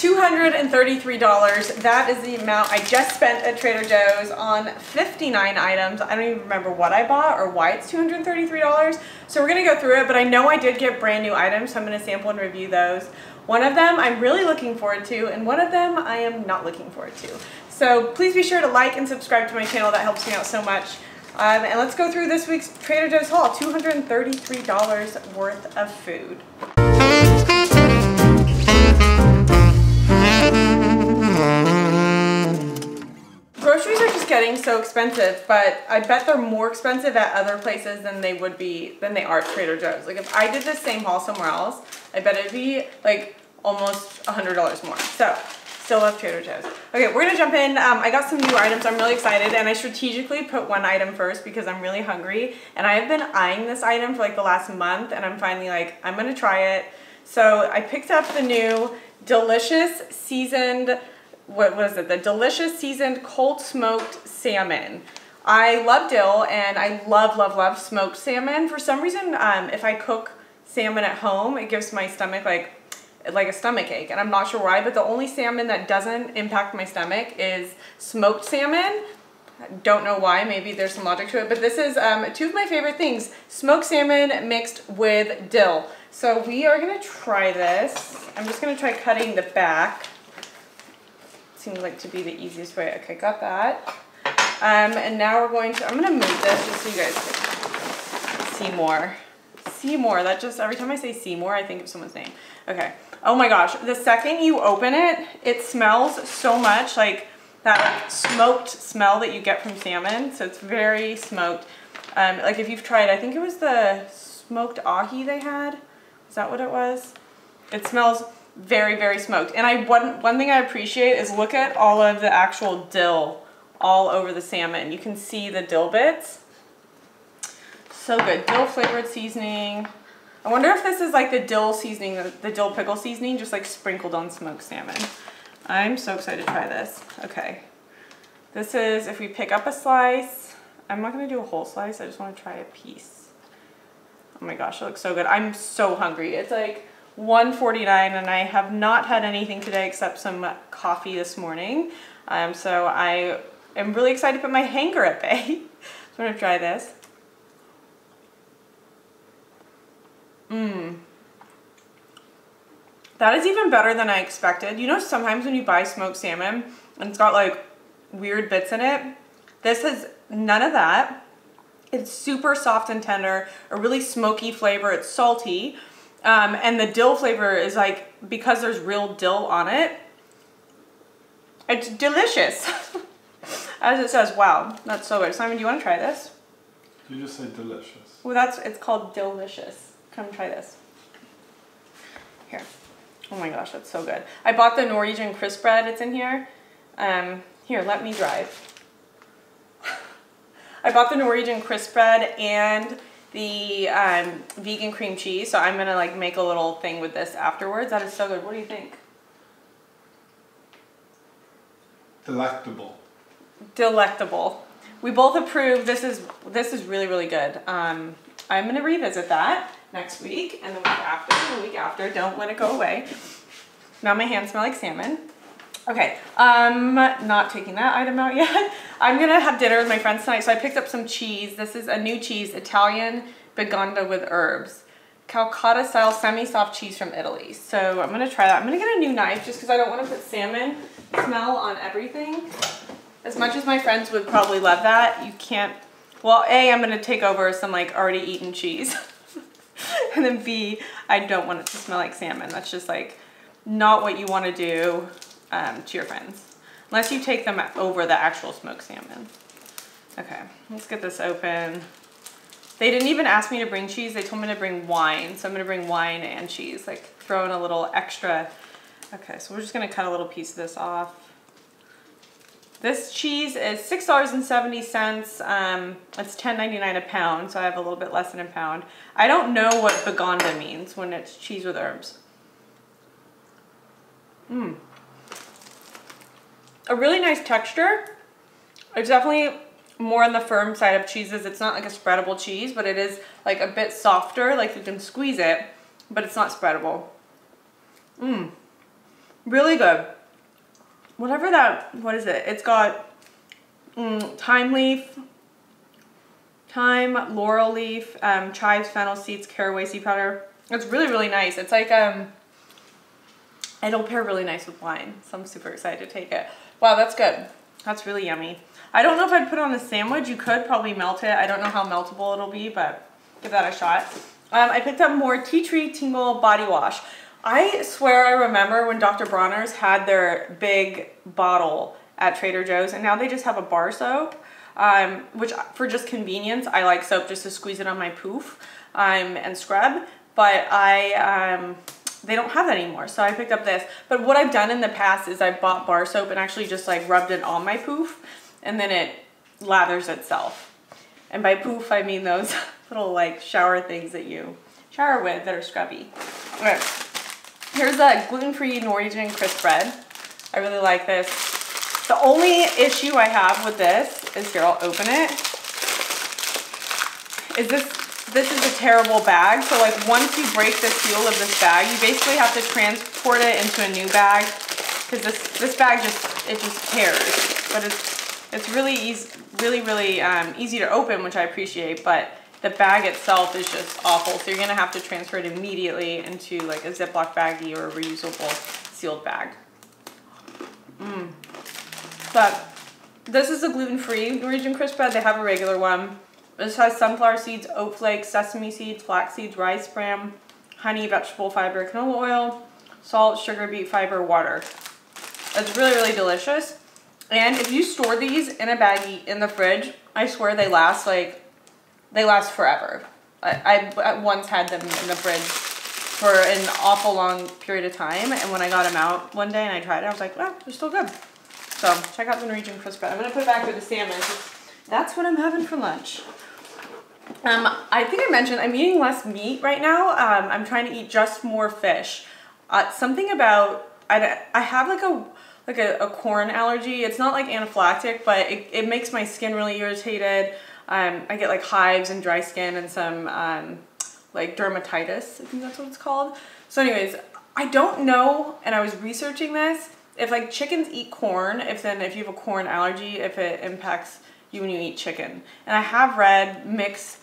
$233. That is the amount I just spent at Trader Joe's on 59 items. I don't even remember what I bought or why it's $233. So we're gonna go through it, but I know I did get brand new items, so I'm gonna sample and review those. One of them I'm really looking forward to, and one of them I am not looking forward to. So please be sure to like and subscribe to my channel. That helps me out so much. And let's go through this week's Trader Joe's haul. $233 worth of food. Groceries are just getting so expensive, but I bet they're more expensive at other places than they are at Trader Joe's. Like if I did the same haul somewhere else, I bet it'd be like almost $100 more. So still love Trader Joe's. Okay, we're gonna jump in. I got some new items. I'm really excited, and I strategically put one item first because I'm really hungry, and I have been eyeing this item for like the last month, and I'm finally like, I'm gonna try it. So I picked up the new delicious seasoned, what was it? The delicious seasoned cold smoked salmon. I love dill, and I love smoked salmon. For some reason, if I cook salmon at home, it gives my stomach like a stomach ache, and I'm not sure why, but the only salmon that doesn't impact my stomach is smoked salmon. I don't know why, maybe there's some logic to it, but this is two of my favorite things, smoked salmon mixed with dill. So we are gonna try this. I'm just gonna try cutting the back. Seems like to be the easiest way. Okay, got that. And now we're going to, I'm gonna move this just so you guys can see more. See more, that just, every time I say see more, I think of someone's name. Okay, oh my gosh, the second you open it, it smells so much like that smoked smell that you get from salmon. So it's very smoked. Like if you've tried, I think it was the smoked ahi they had. Is that what it was? It smells very smoked. And one thing I appreciate is look at all of the actual dill all over the salmon. You can see the dill bits. So good. Dill flavored seasoning. I wonder if this is like the dill seasoning, the dill pickle seasoning, just like sprinkled on smoked salmon. I'm so excited to try this. Okay. This is, if we pick up a slice, I'm not going to do a whole slice. I just want to try a piece. Oh my gosh, it looks so good. I'm so hungry. It's like $1:49 and I have not had anything today except some coffee this morning. So I am really excited to put my hunger at bay. So I'm going to try this. That is even better than I expected. You know, sometimes when you buy smoked salmon and it's got like weird bits in it, this has none of that. It's super soft and tender, a really smoky flavor. It's salty. And the dill flavor is like, because there's real dill on it, it's delicious. As it says, wow, that's so good. Simon, do you want to try this? You just say delicious. Well, it's called delicious. Come try this. Here. Oh my gosh, that's so good. I bought the Norwegian Crispbread. It's in here. Here, let me drive. I bought the Norwegian Crispbread and the vegan cream cheese. So I'm gonna like make a little thing with this afterwards. That is so good. What do you think? Delectable. Delectable. We both approve. This is really good. I'm gonna revisit that next week and the week after. Don't let it go away. Now my hands smell like salmon. Okay, not taking that item out yet. I'm gonna have dinner with my friends tonight, so I picked up some cheese. This is a new cheese, Italian Bigonda with herbs. Calcutta style semi-soft cheese from Italy. So I'm gonna try that. I'm gonna get a new knife just because I don't want to put salmon smell on everything. As much as my friends would probably love that, you can't. Well, A, I'm gonna take over some like already eaten cheese. And then B, I don't want it to smell like salmon. That's just like not what you want to do to your friends. Unless you take them over the actual smoked salmon. Okay, let's get this open. They didn't even ask me to bring cheese. They told me to bring wine. So I'm gonna bring wine and cheese, like throw in a little extra. Okay, so we're just gonna cut a little piece of this off. This cheese is $6.70. It's $10.99 a pound, so I have a little bit less than a pound. I don't know what Bigonda means when it's cheese with herbs. A really nice texture. It's definitely more on the firm side of cheeses. It's not like a spreadable cheese, but it is like a bit softer, like you can squeeze it, but it's not spreadable. Really good. Whatever that, what is it? It's got thyme leaf, thyme, laurel leaf, chives, fennel seeds, caraway seed powder. It's really, really nice. It's like, it'll pair really nice with wine. So I'm super excited to take it. Wow, that's good. That's really yummy. I don't know if I'd put it on a sandwich. You could probably melt it. I don't know how meltable it'll be, but give that a shot. I picked up more Tea Tree Tingle body wash. I swear I remember when Dr. Bronner's had their big bottle at Trader Joe's, and now they just have a bar soap, which for just convenience, I like soap just to squeeze it on my poof and scrub, but they don't have that anymore, so I picked up this. But what I've done in the past is I've bought bar soap and actually just like rubbed it on my poof, and then it lathers itself. And by poof, I mean those little like shower things that you shower with that are scrubby. Okay, here's a gluten-free Norwegian Crispbread. I really like this. The only issue I have with this is, here, I'll open it, is this is a terrible bag. So like once you break the seal of this bag, you basically have to transport it into a new bag, because this bag just tears. But it's really easy, really easy to open, which I appreciate, but the bag itself is just awful. So you're gonna have to transfer it immediately into like a Ziploc baggie or a reusable sealed bag. But this is a gluten-free Norwegian Crispbread. They have a regular one. This has sunflower seeds, oat flakes, sesame seeds, flax seeds, rice bran, honey, vegetable fiber, canola oil, salt, sugar, beet fiber, water. It's really, really delicious. And if you store these in a baggie in the fridge, I swear they last forever. I once had them in the fridge for an awful long period of time, and when I got them out one day and I tried it, I was like, oh, they're still good. So check out the Norwegian Crispbread. I'm gonna put it back with the salmon. That's what I'm having for lunch. I think I mentioned I'm eating less meat right now. I'm trying to eat just more fish. Something about, I have like a corn allergy. It's not like anaphylactic, but it makes my skin really irritated. I get like hives and dry skin and some like dermatitis, I think that's what it's called. So anyways, I don't know, and I was researching this, if like chickens eat corn, if you have a corn allergy, if it impacts you when you eat chicken. And I have read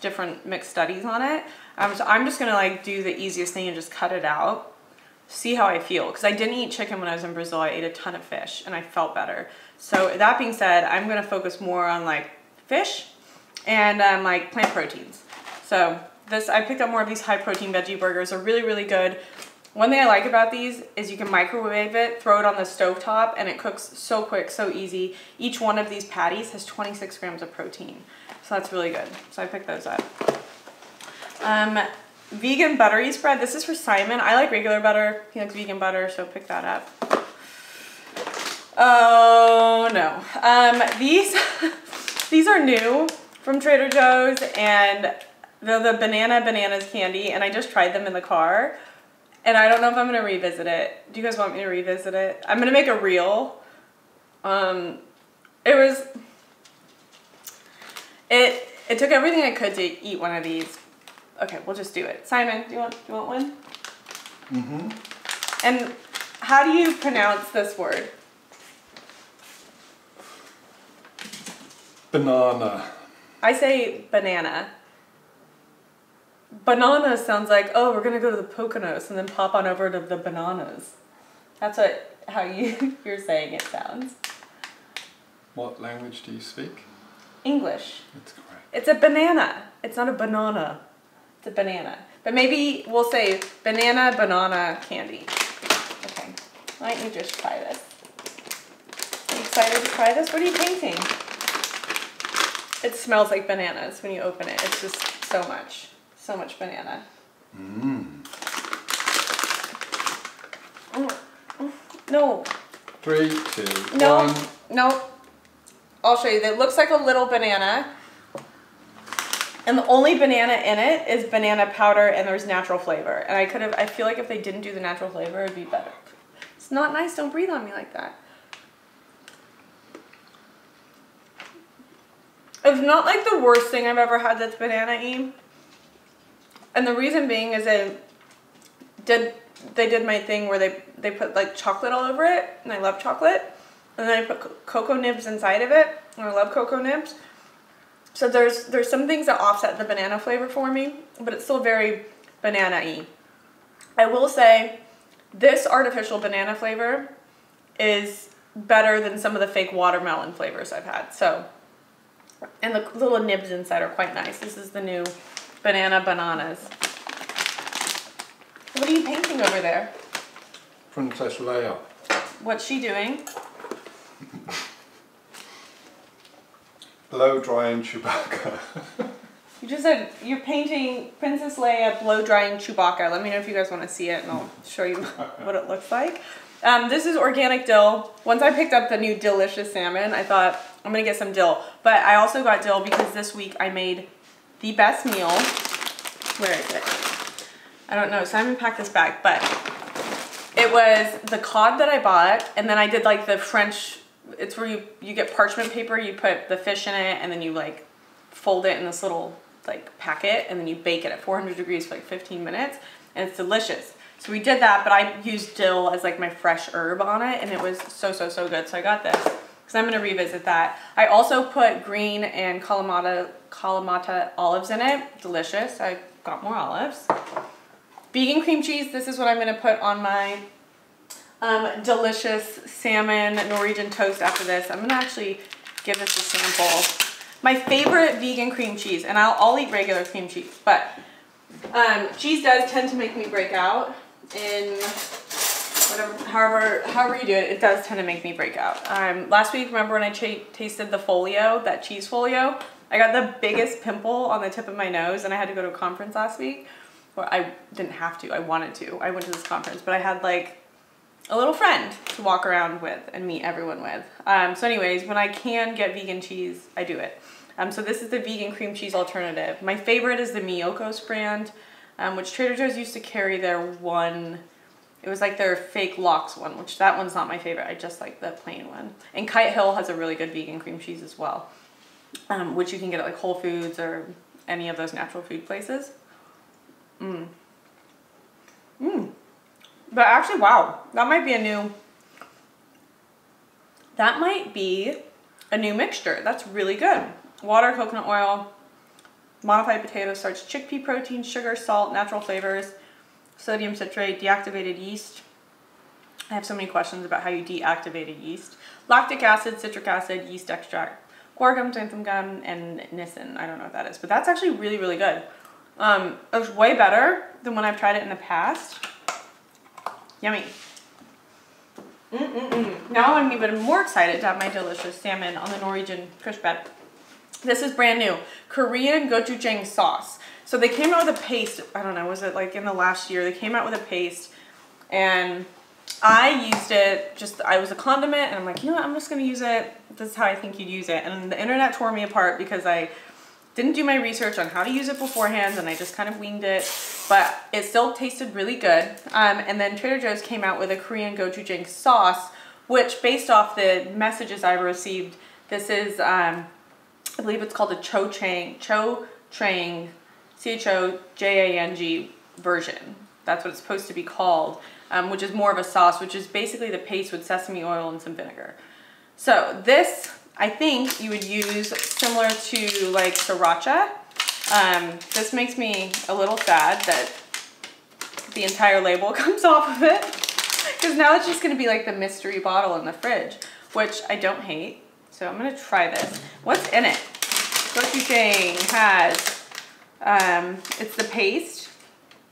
different mixed studies on it. So I'm just gonna like do the easiest thing and just cut it out, see how I feel. Because I didn't eat chicken when I was in Brazil. I ate a ton of fish and I felt better. So that being said, I'm gonna focus more on like fish and like plant proteins. So I picked up more of these high protein veggie burgers. They're really, really good. One thing I like about these is you can microwave it, throw it on the stovetop, and it cooks so quick, so easy. Each one of these patties has 26 grams of protein. So that's really good. So I picked those up. Vegan buttery spread. This is for Simon. I like regular butter. He likes vegan butter, so pick that up. Oh no. These are new from Trader Joe's, and they're the bananas candy, and I just tried them in the car. And I don't know if I'm going to revisit it. Do you guys want me to revisit it? I'm going to make a reel. It took everything I could to eat one of these. Okay, we'll just do it. Simon, do you want one? Mm-hmm. And how do you pronounce this word? Banana. I say banana. Banana sounds like, oh, we're gonna go to the Poconos and then pop on over to the bananas. That's how you're saying it sounds. What language do you speak? English. That's correct. It's a banana. It's not a banana. It's a banana. But maybe we'll say banana candy. Okay. Why don't you just try this? Are you excited to try this? What are you painting? It smells like bananas when you open it. It's just so much banana. No. 3, 2, no. 1. No. I'll show you. It looks like a little banana. And the only banana in it is banana powder, and there's natural flavor. And I feel like if they didn't do the natural flavor, it'd be better. It's not nice. Don't breathe on me like that. It's not like the worst thing I've ever had that's banana-y. And the reason being is they did my thing where they put like chocolate all over it, and I love chocolate. And then I put cocoa nibs inside of it, and I love cocoa nibs. So there's some things that offset the banana flavor for me, but it's still very banana-y. I will say this artificial banana flavor is better than some of the fake watermelon flavors I've had. So, and the little nibs inside are quite nice. This is the new banana bananas. What are you painting over there? Princess Leia. What's she doing? Blow drying Chewbacca. You just said you're painting Princess Leia blow drying Chewbacca. Let me know if you guys want to see it and I'll show you what it looks like. This is organic dill. Once I picked up the new delicious salmon, I thought I'm going to get some dill. But I also got dill because this week I made the best meal. Where is it? I don't know. Simon packed this back, but it was the cod that I bought, and then I did like the French, it's where you get parchment paper, you put the fish in it, and then you like fold it in this little like packet, and then you bake it at 400 degrees for like 15 minutes, and it's delicious. So we did that, but I used dill as like my fresh herb on it, and it was so good. So I got this because I'm going to revisit that. I also put green and Kalamata olives in it. Delicious. I got more olives. Vegan cream cheese. This is what I'm going to put on my delicious salmon Norwegian toast after this. I'm going to actually give this a sample. My favorite vegan cream cheese, and I'll eat regular cream cheese, but cheese does tend to make me break out in whatever, however you do it, it does tend to make me break out. Last week, remember when I tasted the folio, that cheese folio? I got the biggest pimple on the tip of my nose, and I had to go to a conference last week. Well, I didn't have to, I wanted to. I went to this conference, but I had like a little friend to walk around with and meet everyone with. So anyways, when I can get vegan cheese, I do it. So this is the vegan cream cheese alternative. My favorite is the Miyokos brand, which Trader Joe's used to carry their one, it was like their fake lox one, which that one's not my favorite. I just like the plain one. And Kite Hill has a really good vegan cream cheese as well, which you can get at like Whole Foods or any of those natural food places. But actually, wow, that might be a new mixture. That's really good. Water, coconut oil, modified potato starch, chickpea protein, sugar, salt, natural flavors, sodium citrate, deactivated yeast. I have so many questions about how you deactivated yeast. Lactic acid, citric acid, yeast extract, guar gum, xanthan gum, and niacin. I don't know what that is, but that's actually really good. It was way better than when I've tried it in the past. Yummy. Now I'm even more excited to have my delicious salmon on the Norwegian Crispbread. This is brand new. Korean Gochujang sauce. So they came out with a paste, I don't know, was it like in the last year? They came out with a paste, and I used it, I was a condiment, and I'm like, you know what, I'm just gonna use it. This is how I think you'd use it. And the internet tore me apart because I didn't do my research on how to use it beforehand, and I just kind of winged it, but it still tasted really good. And then Trader Joe's came out with a Korean gochujang sauce, which based off the messages I received, this is, I believe it's called a Gochujang, Chojang version. That's what it's supposed to be called, which is more of a sauce, which is basically the paste with sesame oil and some vinegar. So this, I think you would use similar to like Sriracha. This makes me a little sad that the entire label comes off of it, because now it's just going to be like the mystery bottle in the fridge, which I don't hate. So I'm going to try this. What's in it? Gochujang has, it's the paste.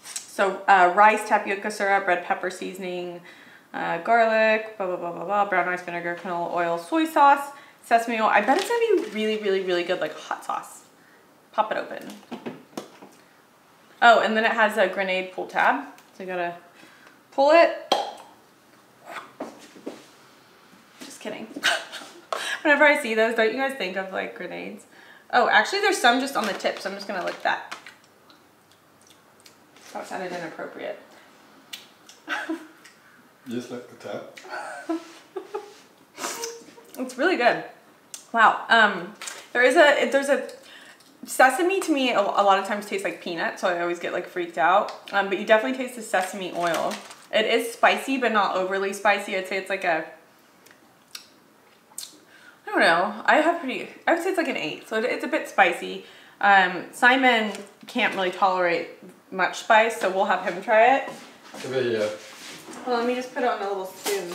So rice, tapioca syrup, red pepper seasoning, garlic, brown rice vinegar, canola oil, soy sauce, sesame oil. I bet it's going to be really good, like hot sauce. Pop it open. Oh, and then it has a grenade pull tab. So you gotta pull it. Just kidding. Whenever I see those, don't you guys think of like grenades? Oh, actually there's some just on the tip, so I'm just gonna lick that. That sounded inappropriate. Just lick the tap. It's really good. Wow. There's a sesame to me a lot of times tastes like peanut, so I always get like freaked out. But you definitely taste the sesame oil. It is spicy, but not overly spicy. I'd say it's like a, I don't know. I would say it's like an 8. So it's a bit spicy. Simon can't really tolerate much spice, so we'll have him try it. Well, let me just put it on a little spoon.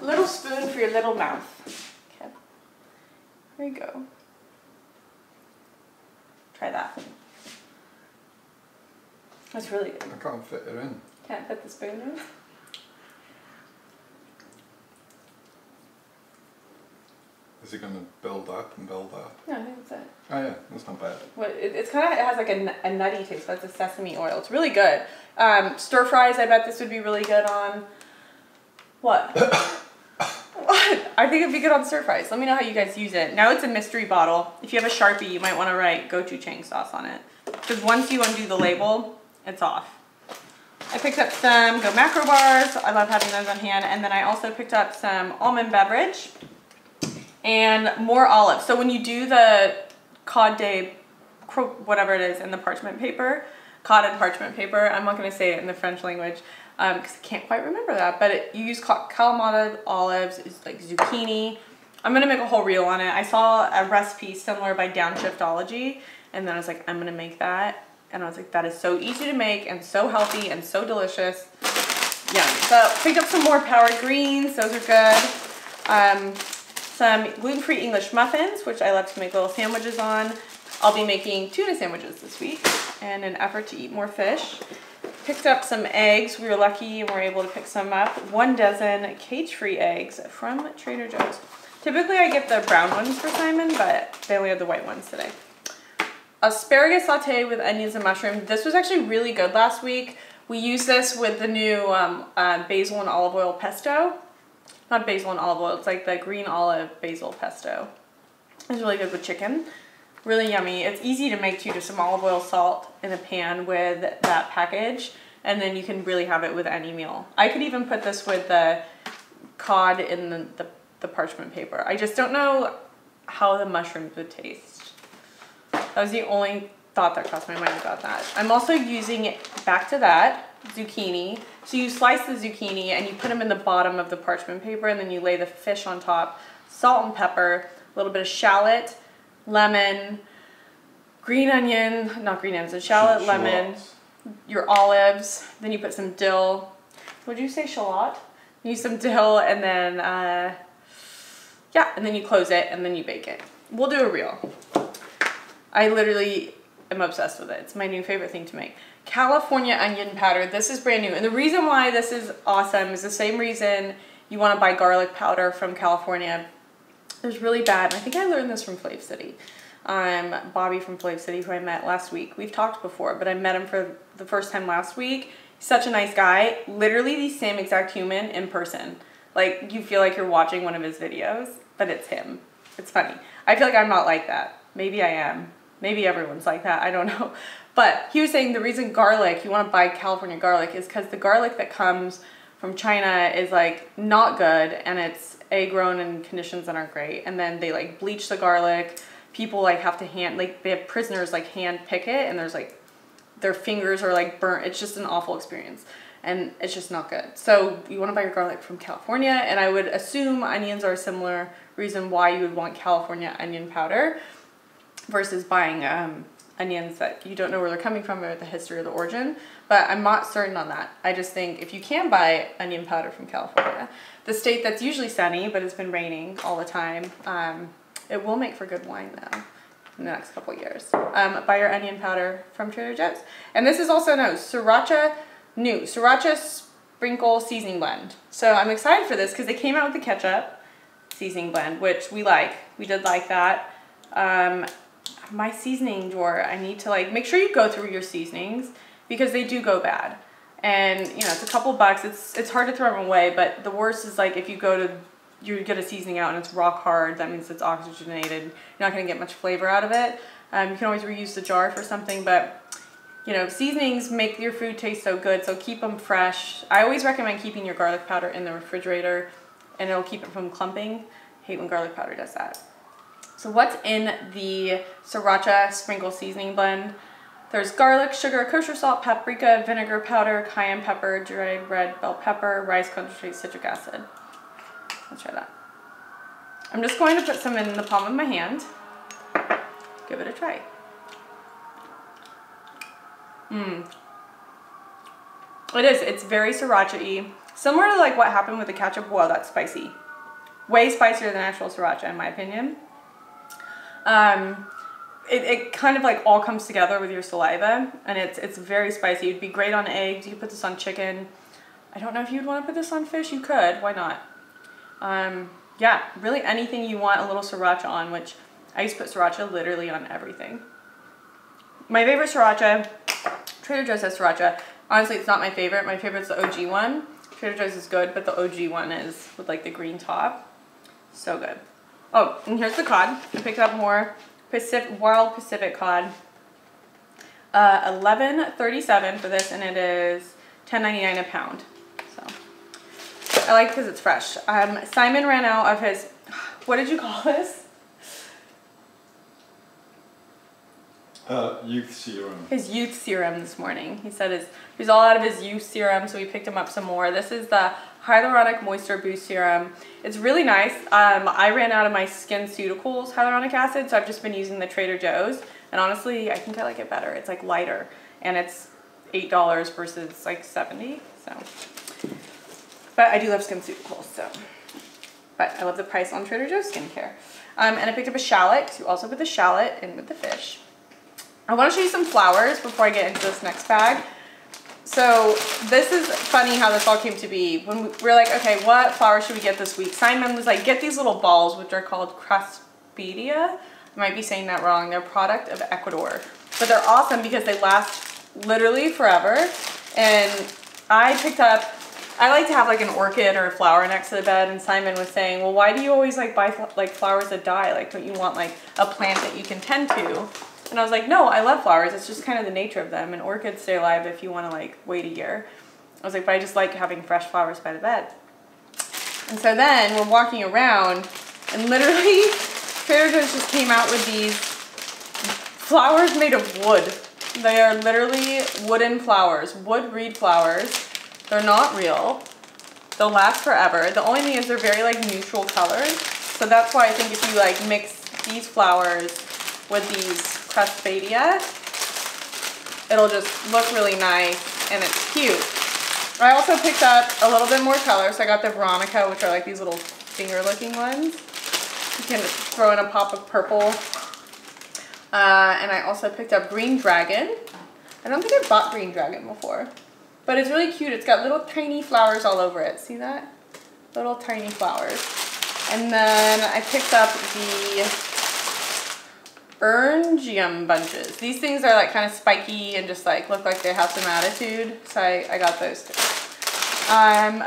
A little spoon for your little mouth. Okay. There you go. Try that. That's really good. I can't fit it in. Can't fit the spoon in? Is he going to build up and build up? No, I think that's it. Oh yeah, that's not bad. Well, it's kind of, it has like a nutty taste, but it's a sesame oil. It's really good. Stir fries, I bet this would be really good on. What? What? I think it'd be good on stir fries. Let me know how you guys use it. Now it's a mystery bottle. If you have a Sharpie, you might want to write Gochujang sauce on it. Because once you undo the label, it's off. I picked up some Go Macro bars. I love having those on hand. And then I also picked up some almond beverage and more olives. So when you do the cod day, whatever it is, in the parchment paper, cotton parchment paper, I'm not going to say it in the French language because I can't quite remember that, but you use Kalamata olives, it's like zucchini. I'm going to make a whole reel on it. I saw a recipe similar by Downshiftology, and then I was like, I'm going to make that. And I was like, that is so easy to make and so healthy and so delicious. Yeah, so picked up some more powdered greens. Those are good. Some gluten-free English muffins, which I love to make little sandwiches on. I'll be making tuna sandwiches this week in an effort to eat more fish. Picked up some eggs. We were lucky and were able to pick some up. 1 dozen cage-free eggs from Trader Joe's. Typically I get the brown ones for Simon, but they only have the white ones today. Asparagus saute with onions and mushroom. This was actually really good last week. We used this with the new basil and olive oil pesto. Not basil and olive oil, it's like the green olive basil pesto. It's really good with chicken. Really yummy. It's easy to make too, just some olive oil, salt in a pan with that package, and then you can really have it with any meal. I could even put this with the cod in the parchment paper. I just don't know how the mushrooms would taste. That was the only thought that crossed my mind about that. I'm also using, back to that, zucchini. So you slice the zucchini and you put them in the bottom of the parchment paper, and then you lay the fish on top, salt and pepper, a little bit of shallot, lemon, green onion, not green onions, shallot, lemon, your olives, then you put some dill. Would you say shallot? You use some dill, and then, yeah, and then you close it and then you bake it. We'll do a reel. I literally am obsessed with it. It's my new favorite thing to make. California onion powder. This is brand new. And the reason why this is awesome is the same reason you want to buy garlic powder from California. It was really bad. I think I learned this from Flav City. Bobby from Flav City, who I met last week. We've talked before, but I met him for the first time last week. He's such a nice guy. Literally the same exact human in person. Like, you feel like you're watching one of his videos, but it's him. It's funny. I feel like I'm not like that. Maybe I am. Maybe everyone's like that. I don't know. But he was saying the reason garlic, you want to buy California garlic, is because the garlic that comes from China is like not good, and it's grown in conditions that aren't great. And then they like bleach the garlic. People like have to they have prisoners like hand pick it, and there's like their fingers are like burnt. It's just an awful experience, and it's just not good. So you want to buy your garlic from California, and I would assume onions are a similar reason why you would want California onion powder versus buying onions that you don't know where they're coming from or the history or the origin. But I'm not certain on that. I just think if you can buy onion powder from California, the state that's usually sunny but it's been raining all the time, it will make for good wine though in the next couple of years. Buy your onion powder from Trader Joe's. And this is also Sriracha sprinkle seasoning blend. So I'm excited for this because they came out with the ketchup seasoning blend, which we like. We did like that. My seasoning drawer, I need to like make sure you go through your seasonings because they do go bad. And you know, it's a couple bucks. It's hard to throw them away, but the worst is like if you get a seasoning out and it's rock hard, that means it's oxygenated. You're not going to get much flavor out of it. You can always reuse the jar for something, but you know, seasonings make your food taste so good, so keep them fresh. I always recommend keeping your garlic powder in the refrigerator, and it'll keep it from clumping. I hate when garlic powder does that. So what's in the Sriracha sprinkle seasoning blend? There's garlic, sugar, kosher salt, paprika, vinegar powder, cayenne pepper, dried red bell pepper, rice concentrate, citric acid. Let's try that. I'm just going to put some in the palm of my hand. Give it a try. It is. It's very sriracha-y. Similar to like what happened with the ketchup. Whoa, that's spicy. Way spicier than actual sriracha, in my opinion. It kind of like all comes together with your saliva, and it's very spicy. It'd be great on eggs. You could put this on chicken. I don't know if you'd want to put this on fish. You could. Why not? Yeah, really anything you want a little sriracha on, which I used to put sriracha literally on everything. My favorite sriracha, Trader Joe's has sriracha. Honestly, it's not my favorite. My favorite's the OG one. Trader Joe's is good, but the OG one is with like the green top. So good. Oh, and here's the cod. I picked up more wild Pacific cod. $11.37 for this, and it is $10.99 a pound. So I like because it's fresh. Simon ran out of his, what did you call this? Youth serum. His youth serum this morning. He said he's all out of his youth serum, so we picked him up some more. This is the Hyaluronic Moisture Boost Serum. It's really nice. I ran out of my SkinCeuticals hyaluronic acid, so I've just been using the Trader Joe's. And honestly, I think I like it better. It's like lighter, and it's $8 versus like $70. So, but I do love SkinCeuticals. So, but I love the price on Trader Joe's skincare. And I picked up a shallot to also put the shallot in with the fish. I want to show you some flowers before I get into this next bag. So this is funny how this all came to be. When we were like, okay, what flowers should we get this week? Simon was like, get these little balls, which are called Crispbread. I might be saying that wrong. They're a product of Ecuador. But they're awesome because they last literally forever. And I like to have like an orchid or a flower next to the bed. And Simon was saying, well, why do you always like buy like flowers that die? Like, don't you want like a plant that you can tend to? And I was like, no, I love flowers. It's just kind of the nature of them. And orchids stay alive if you want to like wait a year. I was like, but I just like having fresh flowers by the bed. And so then we're walking around, and literally Trader Joe's just came out with these flowers made of wood. They are literally wooden flowers, wood reed flowers. They're not real. They'll last forever. The only thing is they're very like neutral colors. So that's why I think if you like mix these flowers with these Crispbread, it'll just look really nice, and it's cute. I also picked up a little bit more color, so I got the Veronica, which are like these little finger looking ones. You can throw in a pop of purple. And I also picked up Green Dragon. I don't think I've bought Green Dragon before, but it's really cute. It's got little tiny flowers all over it. See that? Little tiny flowers. And then I picked up the Eryngium bunches. These things are like kind of spiky and just like look like they have some attitude. So I got those too.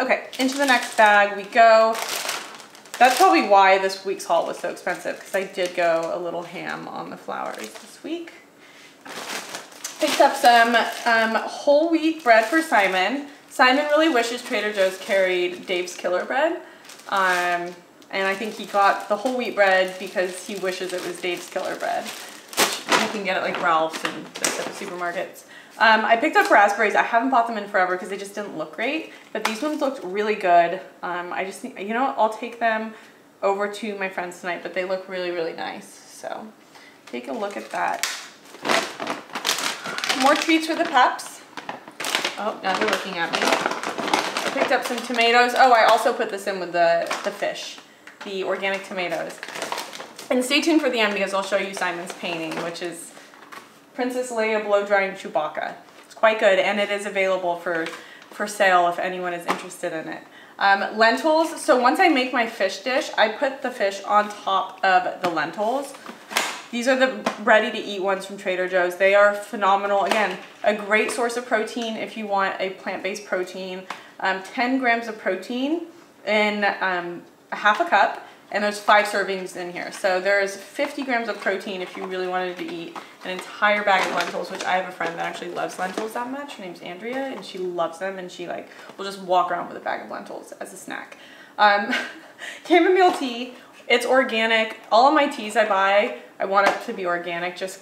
Okay, into the next bag we go. That's probably why this week's haul was so expensive, because I did go a little ham on the flowers this week. Picked up some whole wheat bread for Simon. Simon really wishes Trader Joe's carried Dave's Killer Bread. And I think he got the whole wheat bread because he wishes it was Dave's Killer Bread, which you can get at like Ralph's and those type of supermarkets. I picked up raspberries. I haven't bought them in forever because they just didn't look great, but these ones looked really good. I just think, you know what, I'll take them over to my friends tonight, but they look really, really nice. So take a look at that. More treats for the pups. Oh, now they're looking at me. I picked up some tomatoes. Oh, I also put this in with the fish. The organic tomatoes. And stay tuned for the end because I'll show you Simon's painting, which is Princess Leia blow drying Chewbacca. It's quite good, and it is available for sale if anyone is interested in it. Lentils. So once I make my fish dish, I put the fish on top of the lentils. These are the ready-to-eat ones from Trader Joe's. They are phenomenal. Again, a great source of protein if you want a plant-based protein. 10 grams of protein in a half a cup, and there's 5 servings in here. So there's 50 grams of protein if you really wanted to eat an entire bag of lentils, which I have a friend that actually loves lentils that much. Her name's Andrea, and she loves them, and she like will just walk around with a bag of lentils as a snack. Chamomile tea, it's organic. All of my teas I buy, I want it to be organic just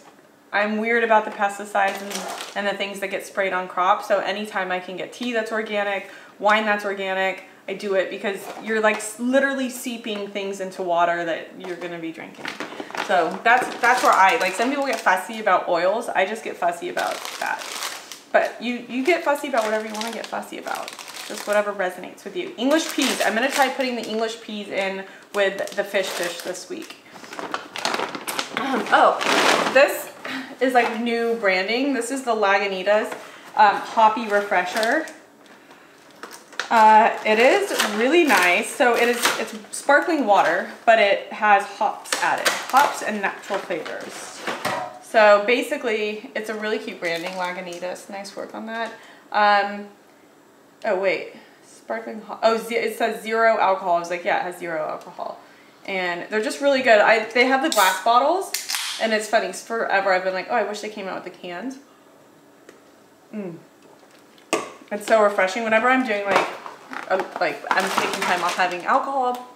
I'm weird about the pesticides and the things that get sprayed on crops. So anytime I can get tea that's organic, wine that's organic, I do it because you're like literally seeping things into water that you're gonna be drinking. So that's where like some people get fussy about oils. I just get fussy about that. But you get fussy about whatever you want to get fussy about. Just whatever resonates with you. English peas. I'm gonna try putting the English peas in with the fish dish this week. Oh, this is like new branding. This is the Lagunitas Hoppy Refresher. It is really nice. So it's sparkling water, but it has hops added. Hops and natural flavors. So basically, it's a really cute branding, Lagunitas. Nice work on that. Oh wait, sparkling hop. Oh, it says 0 alcohol. I was like, yeah, it has 0 alcohol. And they're just really good. They have the glass bottles, and it's funny. Forever I've been like, oh, I wish they came out with the cans. It's so refreshing. Whenever I'm doing like I'm taking time off having alcohol,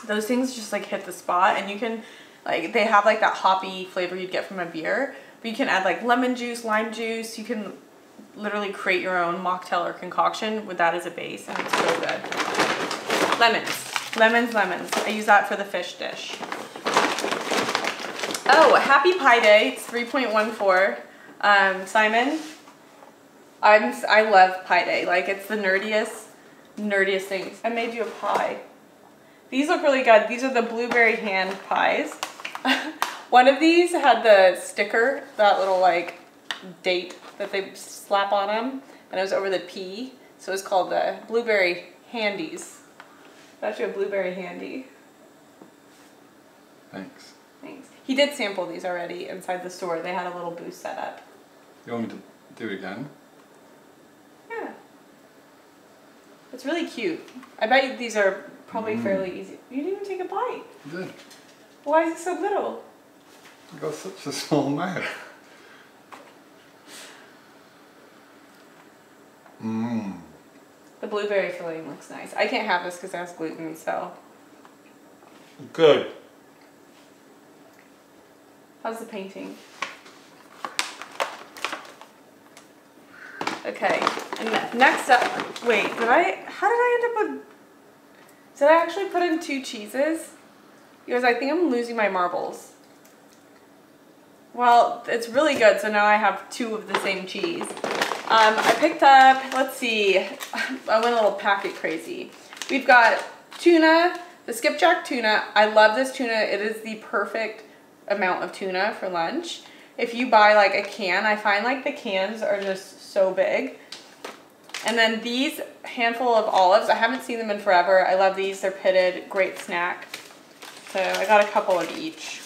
those things just like hit the spot. And you can like they have like that hoppy flavor you'd get from a beer, but you can add like lemon juice, lime juice. You can literally create your own mocktail or concoction with that as a base, and it's so good. Lemons. I use that for the fish dish. Oh, happy Pie Day. It's 3.14. Simon, I love Pie Day. Like it's the nerdiest things. I made you a pie. These look really good. These are the blueberry hand pies. One of these had the sticker, that little like date that they slap on them, and it was over the P, so it's called the blueberry handies. It's actually a blueberry handy. Thanks. He did sample these already inside the store. They had a little booth set up. You want me to do it again? Yeah. It's really cute. I bet you these are probably fairly easy. You didn't even take a bite. I did. Why is it so little? You got such a small mouth. The blueberry filling looks nice. I can't have this because it has gluten, so. Good. How's the painting? Okay, and next up, wait, how did I end up with, did I actually put in 2 cheeses? Because I think I'm losing my marbles. Well, it's really good, so now I have 2 of the same cheese. I picked up, let's see, I went a little packet crazy. We've got tuna, the skipjack tuna. I love this tuna. It is the perfect amount of tuna for lunch. If you buy like a can, I find like the cans are just so big. And then these handful of olives, I haven't seen them in forever. I love these, they're pitted, great snack. So I got a couple of each.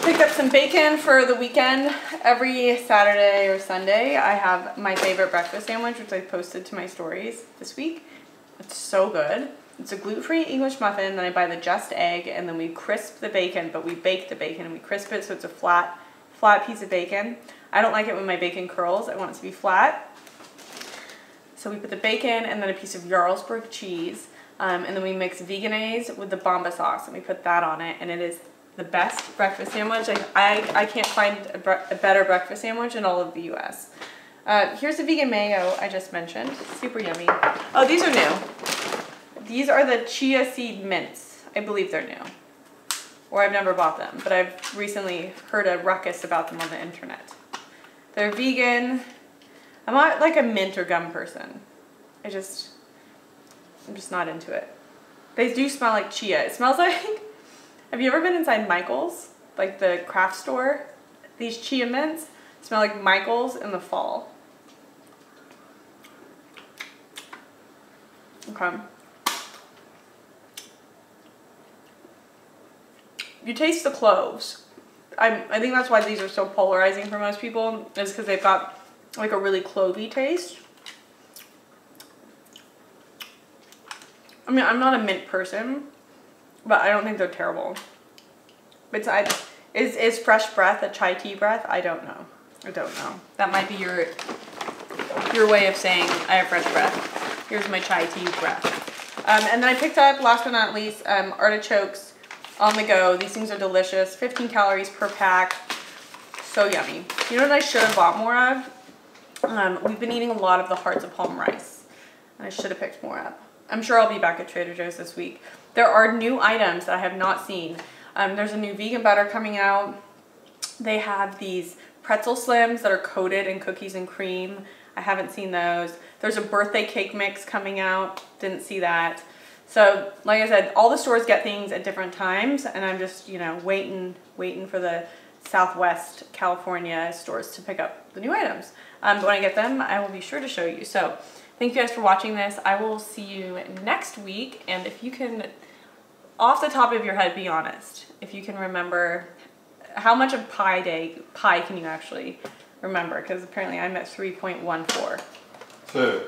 Picked up some bacon for the weekend. Every Saturday or Sunday, I have my favorite breakfast sandwich, which I posted to my stories this week. It's so good. It's a gluten-free English muffin. Then I buy the just egg, and then we crisp the bacon, but we bake the bacon and we crisp it so it's a flat piece of bacon. I don't like it when my bacon curls. I want it to be flat. So we put the bacon and then a piece of Jarlsberg cheese, and then we mix veganaise with the Bomba sauce, and we put that on it, and it is the best breakfast sandwich. I can't find a better breakfast sandwich in all of the US. Here's the vegan mayo I just mentioned. Super yummy. Oh, these are new. These are the chia seed mints. I believe they're new. Or I've never bought them, but I've recently heard a ruckus about them on the internet. They're vegan. I'm not like a mint or gum person. I'm just not into it. They do smell like chia. It smells like, have you ever been inside Michael's? Like the craft store? These chia mints smell like Michael's in the fall. Okay. You taste the cloves. I think that's why these are so polarizing for most people, is because they've got like a really clovey taste. I mean, I'm not a mint person, but I don't think they're terrible. But is fresh breath a chai tea breath? I don't know. That might be your way of saying I have fresh breath. Here's my chai tea breath. And then I picked up, last but not least, artichokes on the go. These things are delicious. 15 calories per pack. So yummy. You know what I should have bought more of? We've been eating a lot of the hearts of palm rice. I should have picked more up. I'm sure I'll be back at Trader Joe's this week. There are new items that I have not seen. There's a new vegan butter coming out. They have these pretzel slims that are coated in cookies and cream. I haven't seen those. There's a birthday cake mix coming out. Didn't see that. So, like I said, all the stores get things at different times, and I'm just, you know, waiting for the Southwest California stores to pick up the new items. But when I get them, I will be sure to show you. So, thank you guys for watching this. I will see you next week, and if you can, off the top of your head, be honest. If you can remember, how much of pie can you actually remember? Because apparently I'm at 3.14. 2.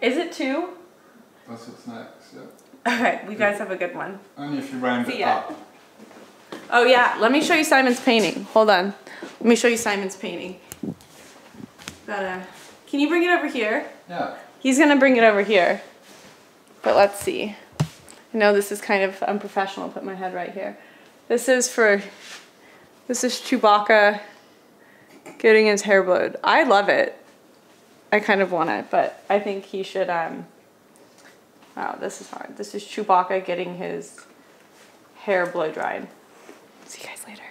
Is it 2? That's what's next, yeah. Okay, you guys have a good one. Only if you round See it ya. up. Oh yeah, let me show you Simon's painting. Hold on. Let me show you Simon's painting. Can you bring it over here? Yeah. He's gonna bring it over here. But let's see. I know this is kind of unprofessional. I'll put my head right here. This is Chewbacca getting his hair blowed. I love it. I kind of want it, but I think he should, wow, this is hard. This is Chewbacca getting his hair blow dried. See you guys later.